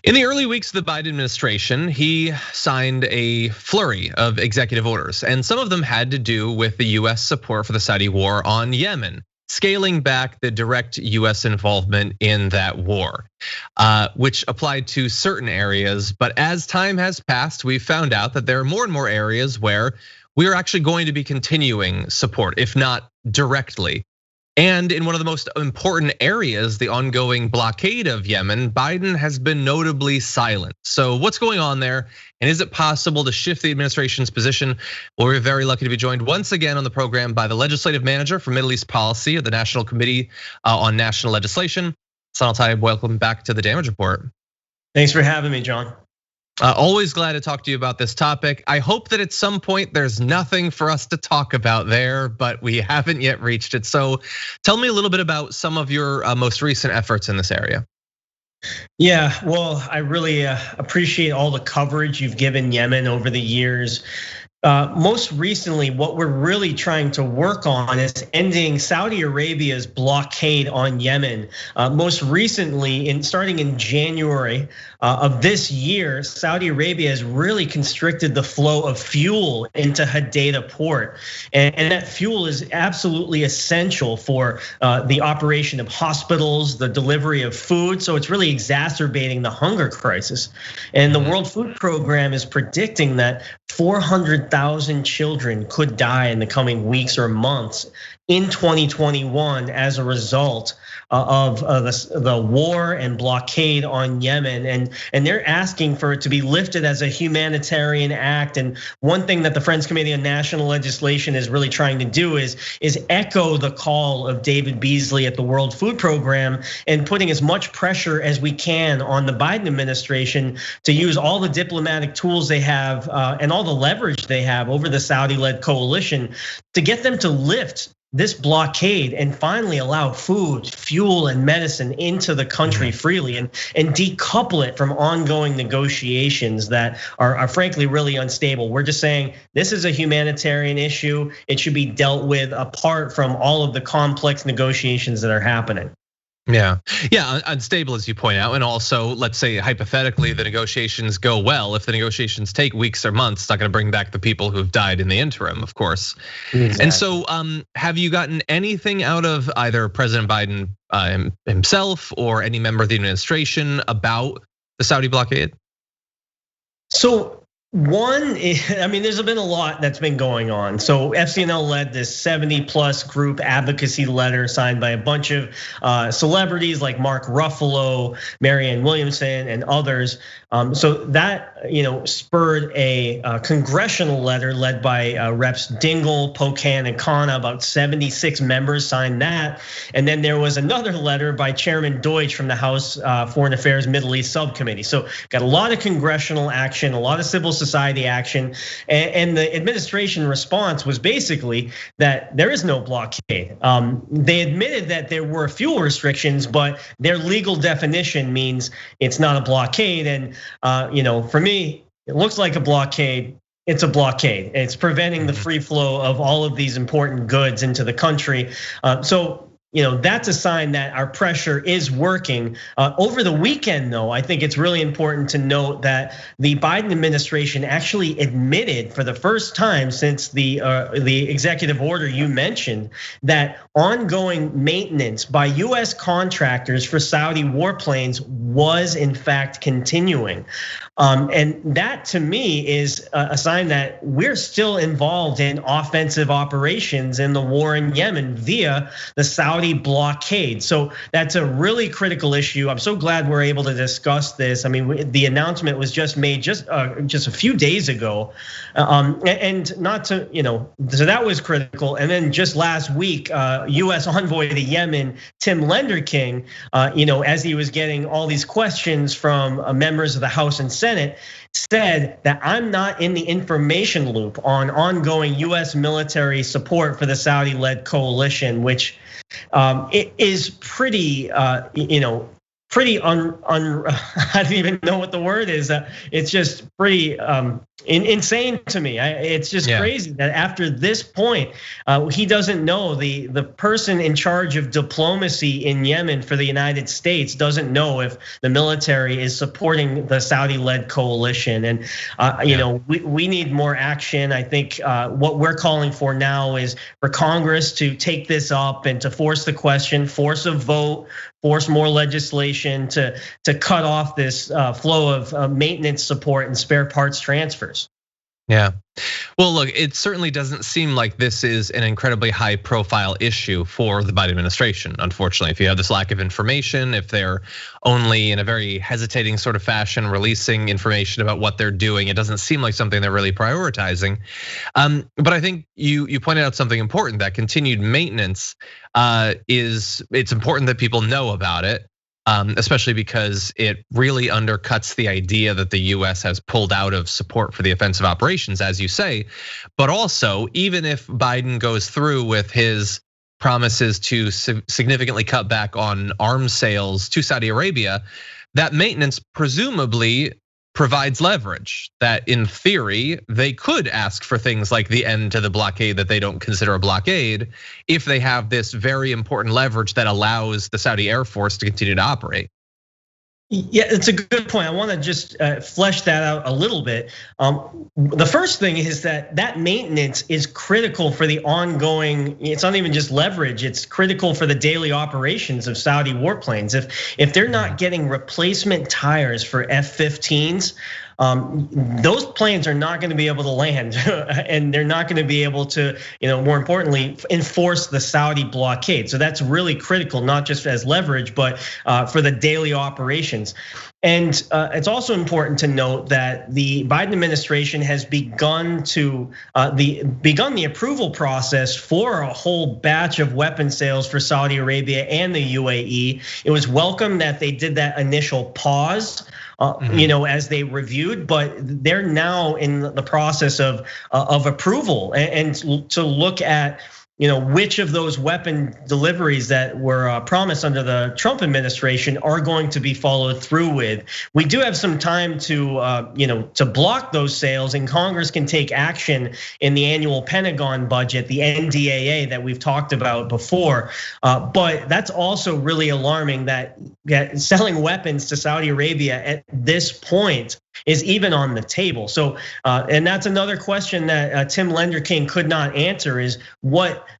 In the early weeks of the Biden administration, he signed a flurry of executive orders, and some of them had to do with the US support for the Saudi war on Yemen, scaling back the direct US involvement in that war, which applied to certain areas. But as time has passed, we've found out that there are more and more areas where we are actually going to be continuing support, if not directly. And in one of the most important areas, the ongoing blockade of Yemen, Biden has been notably silent. So what's going on there? And is it possible to shift the administration's position? Well, we're very lucky to be joined once again on the program by the legislative manager for Middle East Policy of the National Committee on National Legislation. Sanal Tayyab, welcome back to the Damage Report. Thanks for having me, John. Always glad to talk to you about this topic. I hope that at some point there's nothing for us to talk about there, but we haven't yet reached it. So tell me a little bit about some of your most recent efforts in this area. Yeah, well, I really appreciate all the coverage you've given Yemen over the years. Most recently, what we're really trying to work on is ending Saudi Arabia's blockade on Yemen. Most recently, starting in January of this year, Saudi Arabia has really constricted the flow of fuel into Haditha port. And that fuel is absolutely essential for the operation of hospitals, the delivery of food. So it's really exacerbating the hunger crisis. And the World Food Program is predicting that 400,000 children could die in the coming weeks or months in 2021 as a result of the war and blockade on Yemen, and they're asking for it to be lifted as a humanitarian act. And one thing that the Friends Committee on National Legislation is really trying to do is echo the call of David Beasley at the World Food Program and putting as much pressure as we can on the Biden administration to use all the diplomatic tools they have and all the leverage they have over the Saudi-led coalition to get them to lift this blockade and finally allow food, fuel, and medicine into the country freely and decouple it from ongoing negotiations that are frankly really unstable. We're just saying this is a humanitarian issue. It should be dealt with apart from all of the complex negotiations that are happening. Yeah, unstable as you point out, and also let's say hypothetically the negotiations go well. If the negotiations take weeks or months, it's not going to bring back the people who've died in the interim, of course. Exactly. And so, have you gotten anything out of either President Biden himself or any member of the administration about the Saudi blockade? So. One, I mean, there's been a lot that's been going on. So FCNL led this 70+ group advocacy letter signed by a bunch of celebrities like Mark Ruffalo, Marianne Williamson, and others. So that spurred a congressional letter led by Reps Dingell, Pocan, and Khanna. About 76 members signed that. And then there was another letter by Chairman Deutsch from the House Foreign Affairs Middle East Subcommittee. So got a lot of congressional action, a lot of civil society action, and the administration response was basically that there is no blockade. They admitted that there were fuel restrictions, but their legal definition means it's not a blockade. And for me, it looks like a blockade. It's a blockade. It's preventing the free flow of all of these important goods into the country. So that's a sign that our pressure is working. Over the weekend, though, I think it's really important to note that the Biden administration actually admitted for the first time since the executive order you mentioned that ongoing maintenance by US contractors for Saudi warplanes was in fact continuing. And that to me is a sign that we're still involved in offensive operations in the war in Yemen via the Saudi blockade. So that's a really critical issue. I'm so glad we're able to discuss this. I mean, the announcement was just made just a few days ago, and not to so that was critical. And then just last week, US envoy to Yemen, Tim Lenderking, as he was getting all these questions from members of the House and Senate, said that I'm not in the information loop on ongoing US military support for the Saudi-led coalition, which it is pretty, pretty I don't even know what the word is. It's just pretty insane to me. It's just crazy that after this point, he doesn't know, the person in charge of diplomacy in Yemen for the United States doesn't know if the military is supporting the Saudi-led coalition. And you know, we need more action. I think what we're calling for now is for Congress to take this up and to force the question, force a vote, force more legislation to cut off this flow of maintenance support and spare parts transfers. Yeah. Well, look, it certainly doesn't seem like this is an incredibly high profile issue for the Biden administration. Unfortunately, if you have this lack of information, if they're only in a very hesitating sort of fashion releasing information about what they're doing, it doesn't seem like something they're really prioritizing. But I think you pointed out something important, that continued maintenance it's important that people know about it. Especially because it really undercuts the idea that the US has pulled out of support for the offensive operations, as you say. But also, even if Biden goes through with his promises to significantly cut back on arms sales to Saudi Arabia, that maintenance presumably provides leverage that in theory they could ask for things like the end to the blockade that they don't consider a blockade, if they have this very important leverage that allows the Saudi Air Force to continue to operate. Yeah, it's a good point. I want to just flesh that out a little bit. The first thing is that maintenance is critical for the ongoing. It's not even just leverage; it's critical for the daily operations of Saudi warplanes. If they're not getting replacement tires for F-15s, those planes are not going to be able to land, and they're not going to be able to, more importantly, enforce the Saudi blockade. So that's really critical, not just as leverage, but for the daily operations. And it's also important to note that the Biden administration has begun the approval process for a whole batch of weapon sales for Saudi Arabia and the UAE. It was welcome that they did that initial pause, as they reviewed, but they're now in the process of approval and to look at which of those weapon deliveries that were promised under the Trump administration are going to be followed through with. We do have some time to block those sales, and Congress can take action in the annual Pentagon budget, the NDAA that we've talked about before. But that's also really alarming that selling weapons to Saudi Arabia at this point is even on the table. So, and that's another question that Tim Lenderking could not answer is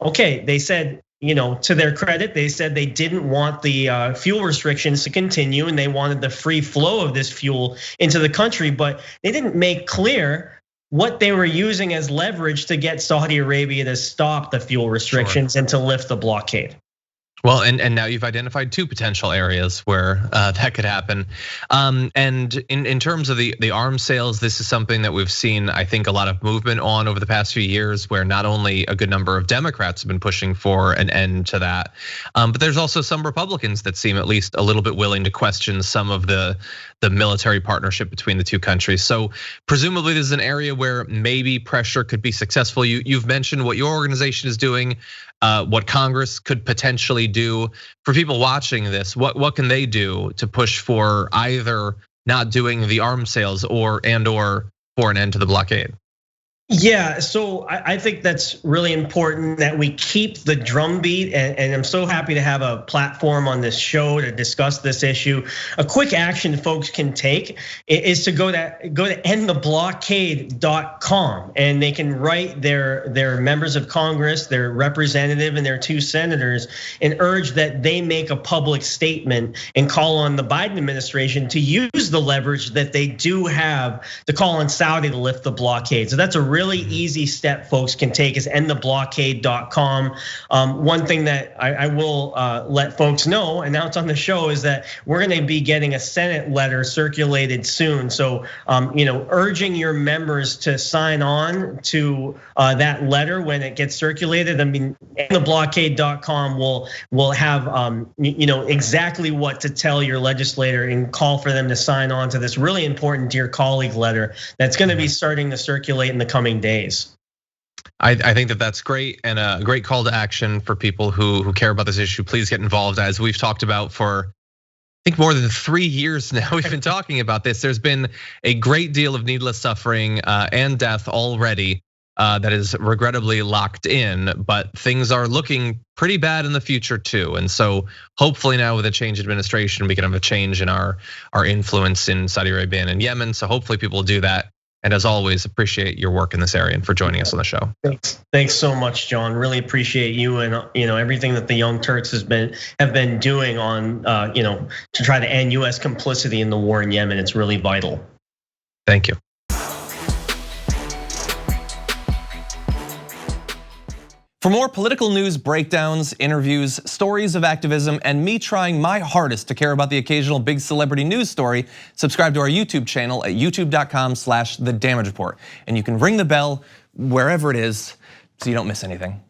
okay, they said, to their credit, they said they didn't want the fuel restrictions to continue and they wanted the free flow of this fuel into the country, but they didn't make clear what they were using as leverage to get Saudi Arabia to stop the fuel restrictions and to lift the blockade. Well, and now you've identified two potential areas where that could happen. And in terms of the arms sales, this is something that we've seen, I think, a lot of movement on over the past few years, where not only a good number of Democrats have been pushing for an end to that, but there's also some Republicans that seem at least a little bit willing to question some of the military partnership between the two countries. So presumably this is an area where maybe pressure could be successful. You've mentioned what your organization is doing, what Congress could potentially do. For people watching this, what can they do to push for either not doing the arms sales or for an end to the blockade? Yeah, so I think that's really important that we keep the drumbeat, and I'm so happy to have a platform on this show to discuss this issue. A quick action folks can take is to go to endtheblockade.com, and they can write their members of Congress, their representative, and their 2 senators, and urge that they make a public statement and call on the Biden administration to use the leverage that they do have to call on Saudi to lift the blockade. So that's a really easy step folks can take is endtheblockade.com. One thing that I will let folks know, announce on the show, is that we're going to be getting a Senate letter circulated soon. So, urging your members to sign on to that letter when it gets circulated. I mean, endtheblockade.com will have exactly what to tell your legislator and call for them to sign on to this really important Dear Colleague letter that's going to be starting to circulate in the coming days. I think that that's great, and a great call to action for people who care about this issue. Please get involved, as we've talked about for, I think more than 3 years now we've been talking about this. There's been a great deal of needless suffering and death already that is regrettably locked in, but things are looking pretty bad in the future too. And so hopefully now with a change administration, we can have a change in our influence in Saudi Arabia and in Yemen. So hopefully people will do that. And as always, appreciate your work in this area and for joining us on the show. Thanks so much, John. Really appreciate you and everything that the Young Turks have been doing on to try to end US complicity in the war in Yemen. It's really vital. Thank you. For more political news breakdowns, interviews, stories of activism, and me trying my hardest to care about the occasional big celebrity news story, subscribe to our YouTube channel at youtube.com/The Damage Report. And you can ring the bell wherever it is so you don't miss anything.